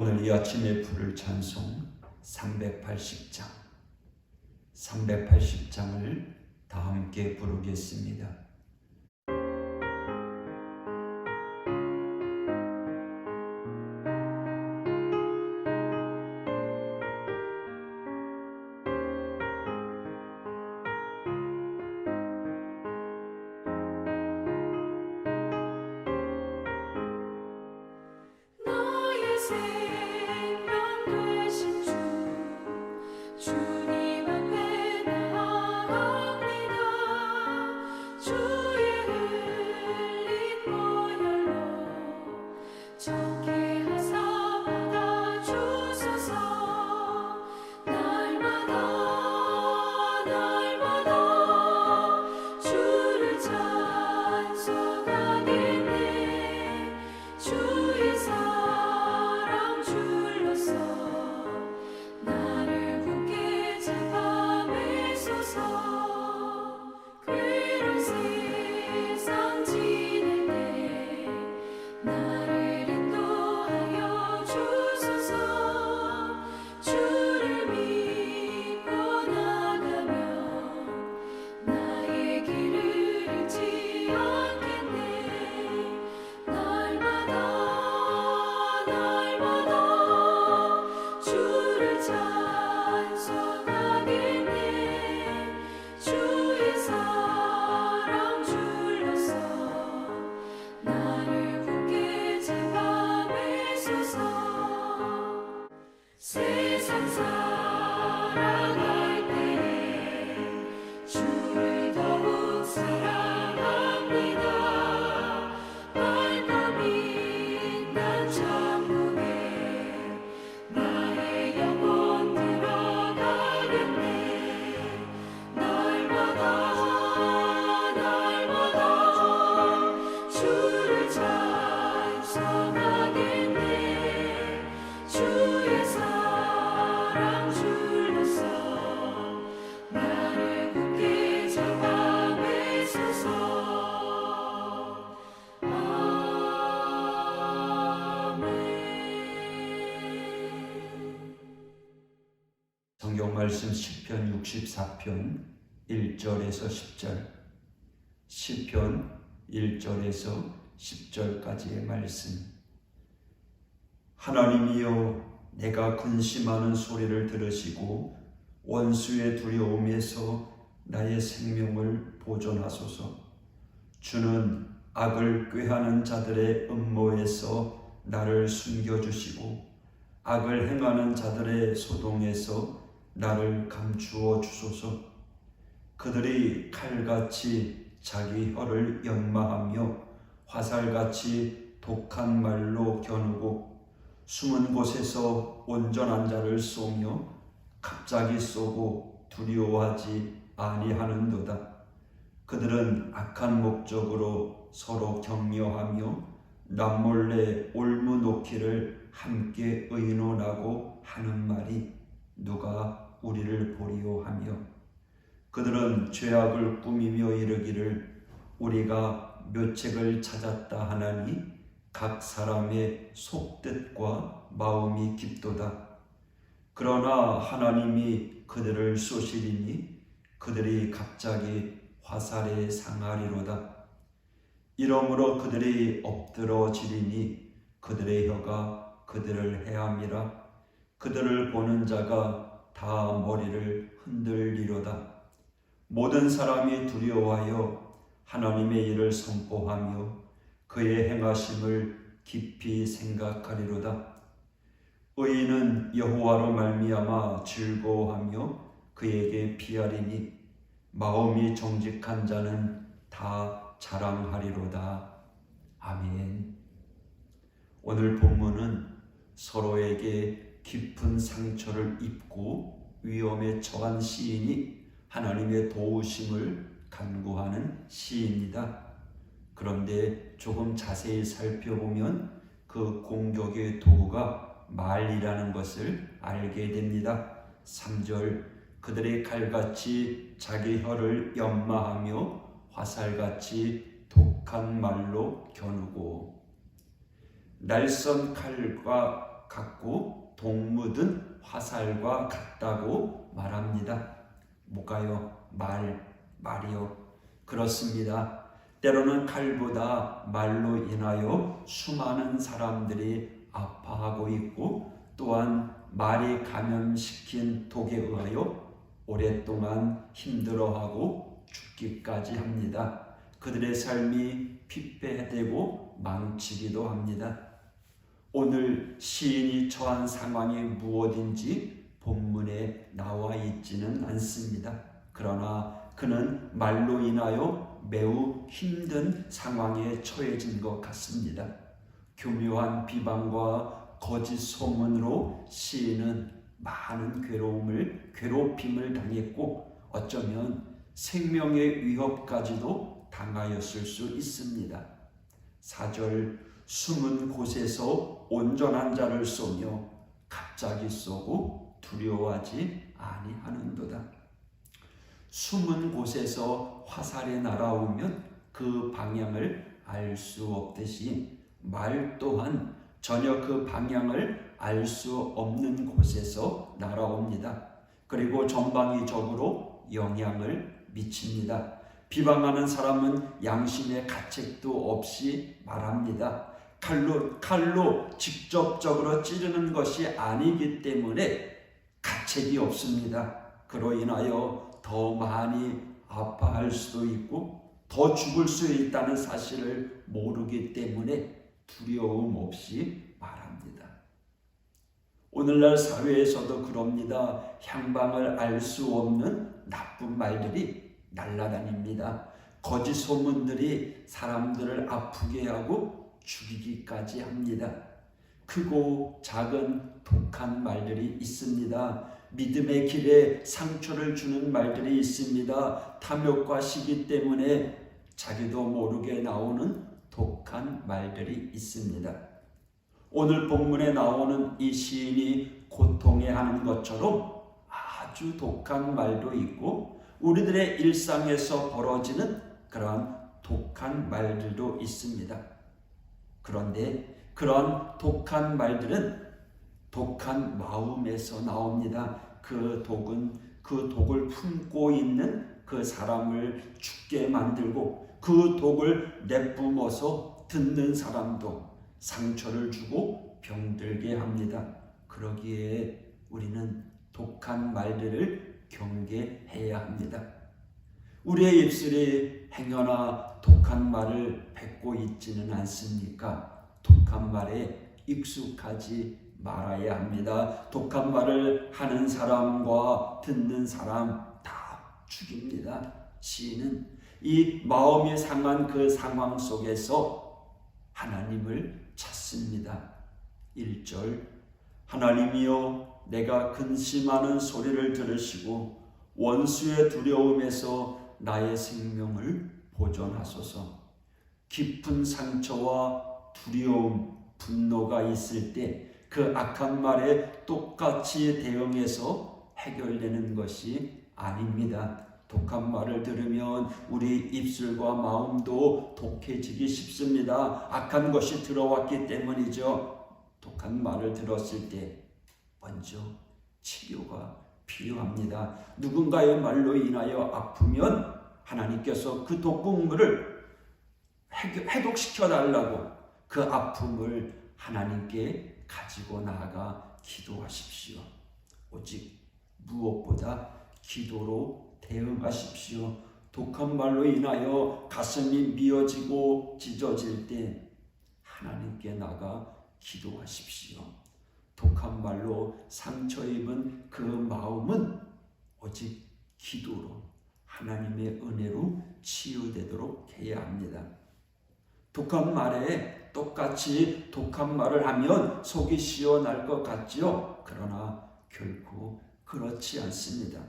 오늘 이 아침에 부를 찬송 380장을 다 함께 부르겠습니다. 주님 앞에 나아갑니다. 주의 흘린 보혈로 정케 하사 받아주소서. 날마다 주를 찬송하겠네. 주의 사랑 줄로서 나를 굳게 잡아매소서. 괴로운 세상 지낼 때 나를 인도하여 주소서. 주를 믿고 나가면 나의 길을 잃지 않겠네. 날마다 주를 찬송하겠네. 주의 사랑 줄로서 나를 굳게 잡아매소서. 세상 살아갈 때 주를 더욱 사랑합니다. 밝고 빛난 천국에 나의 영혼 들어가겠네. 날마다 주를 찬송하겠네. 주의 사랑 줄로서 나를 굳게 잡아매소서. 성경 말씀 시편 64편 1절에서 10절, 시편 1절에서 10절까지의 말씀. 하나님이여, 내가 근심하는 소리를 들으시고 원수의 두려움에서 나의 생명을 보존하소서. 주는 악을 꾀하는 자들의 음모에서 나를 숨겨주시고 악을 행하는 자들의 소동에서 나를 감추어 주소서. 그들이 칼같이 자기 혀를 연마하며 화살같이 독한 말로 겨누고 숨은 곳에서 온전한 자를 쏘며 갑자기 쏘고 두려워하지 아니하는도다. 그들은 악한 목적으로 서로 격려하며 남몰래 올무놓기를 함께 의논하고 하는 말이 누가 우리를 보리오 하며, 그들은 죄악을 꾸미며 이르기를 우리가 묘책을 찾았다 하나니 각 사람의 속뜻과 마음이 깊도다. 그러나 하나님이 그들을 쏘시리니 그들이 갑자기 화살에 상하리로다. 이러므로 그들이 엎드러지리니 그들의 혀가 그들을 해함이라. 그들을 보는 자가 다 머리를 흔들리로다. 모든 사람이 두려워하여 하나님의 일을 선포하며 그의 행하심을 깊이 생각하리로다. 의인은 여호와로 말미암아 즐거워하며 그에게 피하리니 마음이 정직한 자는 다 자랑하리로다. 아멘. 오늘 본문은 서로에게 깊은 상처를 입고 위험에 처한 시인이 하나님의 도우심을 간구하는 시입니다. 그런데 조금 자세히 살펴보면 그 공격의 도구가 말이라는 것을 알게 됩니다. 3절, 그들의 칼같이 자기 혀를 연마하며 화살같이 독한 말로 겨누고. 날선 칼과 같고 독 묻은 화살과 같다고 말합니다. 뭐가요? 말이요. 그렇습니다. 때로는 칼보다 말로 인하여 수많은 사람들이 아파하고 있고, 또한 말이 감염시킨 독에 의하여 오랫동안 힘들어하고 죽기까지 합니다. 그들의 삶이 피폐되고 망치기도 합니다. 오늘 시인이 처한 상황이 무엇인지 본문에 나와 있지는 않습니다. 그러나 그는 말로 인하여 매우 힘든 상황에 처해진 것 같습니다. 교묘한 비방과 거짓 소문으로 시인은 많은 괴롭힘을 당했고, 어쩌면 생명의 위협까지도 당하였을 수 있습니다. 4절, 숨은 곳에서 온전한 자를 쏘며 갑자기 쏘고 두려워하지 아니하는도다. 숨은 곳에서 화살이 날아오면 그 방향을 알 수 없듯이 말 또한 전혀 그 방향을 알 수 없는 곳에서 날아옵니다. 그리고 전방위적으로 영향을 미칩니다. 비방하는 사람은 양심의 가책도 없이 말합니다. 칼로 직접적으로 찌르는 것이 아니기 때문에 가책이 없습니다. 그로 인하여 더 많이 아파할 수도 있고 더 죽을 수 있다는 사실을 모르기 때문에 두려움 없이 말합니다. 오늘날 사회에서도 그럽니다. 향방을 알 수 없는 나쁜 말들이 날아다닙니다. 거짓 소문들이 사람들을 아프게 하고 죽이기까지 합니다. 크고 작은 독한 말들이 있습니다. 믿음의 길에 상처를 주는 말들이 있습니다. 탐욕과 시기 때문에 자기도 모르게 나오는 독한 말들이 있습니다. 오늘 본문에 나오는 이 시인이 고통해하는 것처럼 아주 독한 말도 있고, 우리들의 일상에서 벌어지는 그러한 독한 말들도 있습니다. 그런데 그런 독한 말들은 독한 마음에서 나옵니다. 그 독을 품고 있는 그 사람을 죽게 만들고, 그 독을 내뿜어서 듣는 사람도 상처를 주고 병들게 합니다. 그러기에 우리는 독한 말들을 경계해야 합니다. 우리의 입술이 행여나 독한 말을 뱉고 있지는 않습니까? 독한 말에 익숙하지 말아야 합니다. 독한 말을 하는 사람과 듣는 사람 다 죽입니다. 시인은 이 마음이 상한 그 상황 속에서 하나님을 찾습니다. 1절, 하나님이여 내가 근심하는 소리를 들으시고 원수의 두려움에서 나의 생명을 보존하소서. 깊은 상처와 두려움, 분노가 있을 때 그 악한 말에 똑같이 대응해서 해결되는 것이 아닙니다. 독한 말을 들으면 우리 입술과 마음도 독해지기 쉽습니다. 악한 것이 들어왔기 때문이죠. 독한 말을 들었을 때 먼저 치료가 필요합니다. 누군가의 말로 인하여 아프면 하나님께서 그 독극물을 해독시켜 달라고 그 아픔을 하나님께 가지고 나아가 기도하십시오. 오직 무엇보다 기도로 대응하십시오. 독한 말로 인하여 가슴이 미어지고 찢어질 때 하나님께 나가 기도하십시오. 독한 말로 상처 입은 그 마음은 오직 기도로 하나님의 은혜로 치유되도록 해야 합니다. 독한 말에 똑같이 독한 말을 하면 속이 시원할 것 같지요? 그러나 결코 그렇지 않습니다.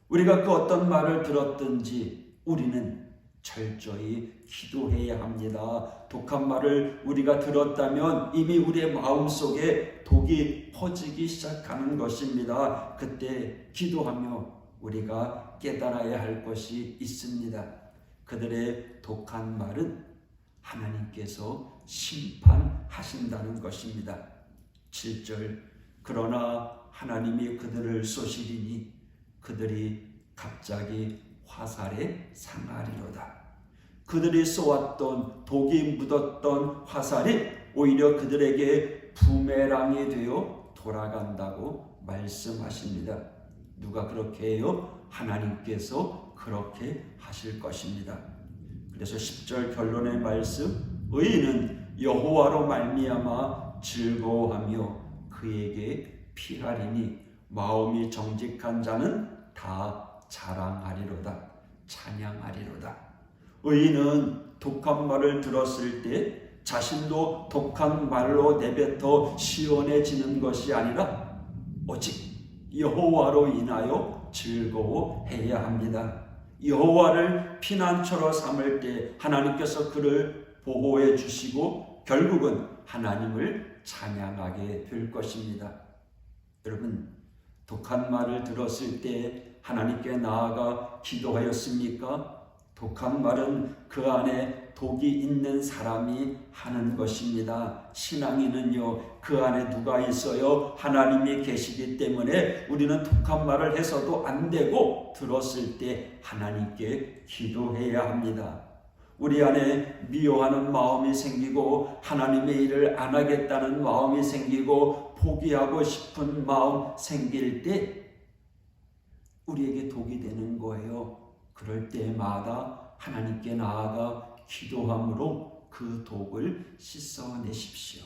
우리가 그 어떤 말을 들었든지 우리는 철저히 기도해야 합니다. 독한 말을 우리가 들었다면 이미 우리의 마음속에 독이 퍼지기 시작하는 것입니다. 그때 기도하며 우리가 깨달아야 할 것이 있습니다. 그들의 독한 말은 하나님께서 심판하신다는 것입니다. 7절 그러나 하나님이 그들을 쏘시리니 그들이 갑자기 화살에 상하리로다. 그들이 쏘았던 독이 묻었던 화살이 오히려 그들에게 부메랑이 되어 돌아간다고 말씀하십니다. 누가 그렇게 해요? 하나님께서 그렇게 하실 것입니다. 그래서 10절 결론의 말씀, 의인은 여호와로 말미암아 즐거워하며 그에게 피하리니 마음이 정직한 자는 다 자랑하리로다, 찬양하리로다. 의인은 독한 말을 들었을 때 자신도 독한 말로 내뱉어 시원해지는 것이 아니라 오직 여호와로 인하여 즐거워해야 합니다. 여호와를 피난처로 삼을 때 하나님께서 그를 보호해 주시고 결국은 하나님을 찬양하게 될 것입니다. 여러분, 독한 말을 들었을 때 하나님께 나아가 기도하였습니까? 독한 말은 그 안에 독이 있는 사람이 하는 것입니다. 신앙인은요, 그 안에 누가 있어요? 하나님이 계시기 때문에 우리는 독한 말을 해서도 안 되고 들었을 때 하나님께 기도해야 합니다. 우리 안에 미워하는 마음이 생기고 하나님의 일을 안 하겠다는 마음이 생기고 포기하고 싶은 마음 생길 때 우리에게 독이 되는 거예요. 그럴 때마다 하나님께 나아가 기도함으로 그 독을 씻어내십시오.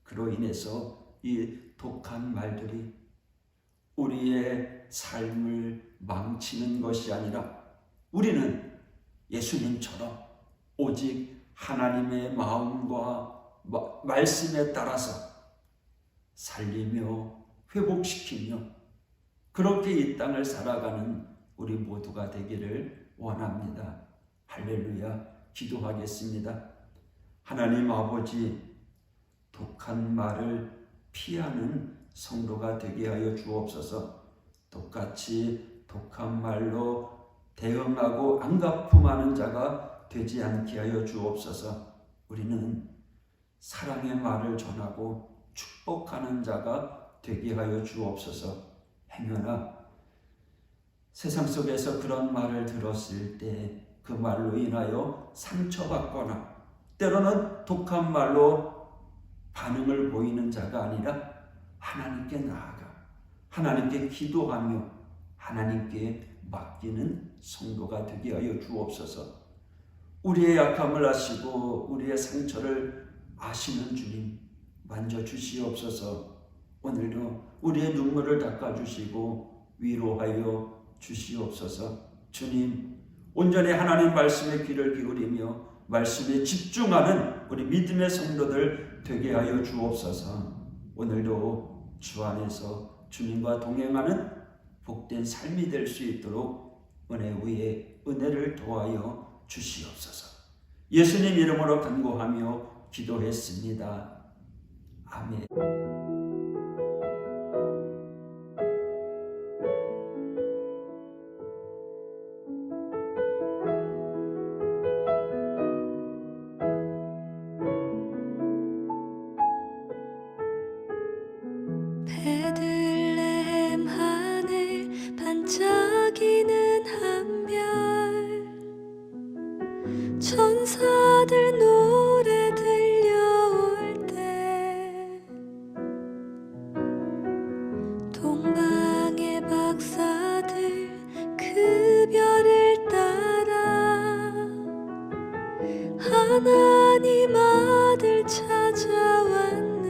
그로 인해서 이 독한 말들이 우리의 삶을 망치는 것이 아니라 우리는 예수님처럼 오직 하나님의 마음과 말씀에 따라서 살리며 회복시키며 그렇게 이 땅을 살아가는 우리 모두가 되기를 원합니다. 할렐루야. 기도하겠습니다. 하나님 아버지, 독한 말을 피하는 성도가 되게 하여 주옵소서. 똑같이 독한 말로 대응하고 안갚음하는 자가 되지 않게 하여 주옵소서. 우리는 사랑의 말을 전하고 축복하는 자가 되게 하여 주옵소서. 행여나 세상 속에서 그런 말을 들었을 때 그 말로 인하여 상처받거나 때로는 독한 말로 반응을 보이는 자가 아니라 하나님께 나아가 하나님께 기도하며 하나님께 맡기는 성도가 되게 하여 주옵소서. 우리의 약함을 아시고 우리의 상처를 아시는 주님 만져주시옵소서. 오늘도 우리의 눈물을 닦아주시고 위로하여 주시옵소서. 주님, 온전히 하나님 말씀에 귀를 기울이며 말씀에 집중하는 우리 믿음의 성도들 되게 하여 주옵소서. 오늘도 주 안에서 주님과 동행하는 복된 삶이 될 수 있도록 은혜 위에 은혜를 더하여 주시옵소서. 예수님 이름으로 간구하며 기도했습니다. 아멘. 베들레헴 하늘 반짝이는 한별 천사들 노래 들려올 때 동방의 박사들 그 별을 따라 하나님 아들 찾아왔네.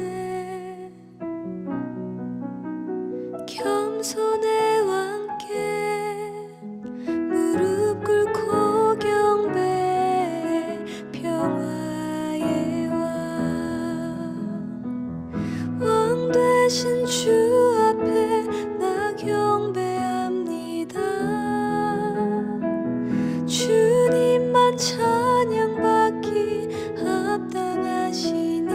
겸손의 왕께 무릎 꿇고 경배해 평화의 왕 되신 주 앞에 나 경배합니다. 주님만 찬양받기 합당하시니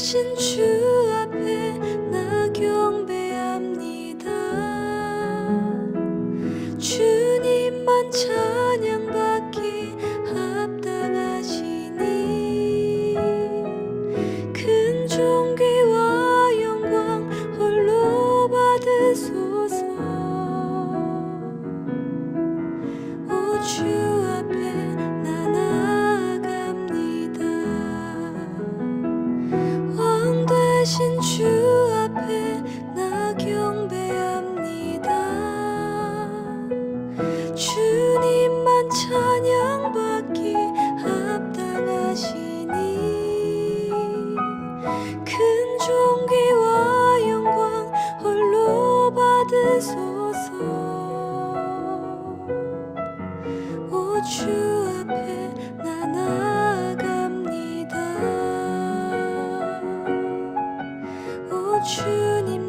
되신 주 앞에 나 경배합니다. 주님만 찬양받기 합당하시니 큰 존귀와 영광 홀로 받으소서. 오 주 앞에 나 나아갑니다. 왕 되신 주 앞에 나 경배합니다. 주님만 찬양받기 합당하시니 큰 존귀와 영광 홀로 받으소서. 오 주 앞에 나 나아갑니다. 오 주님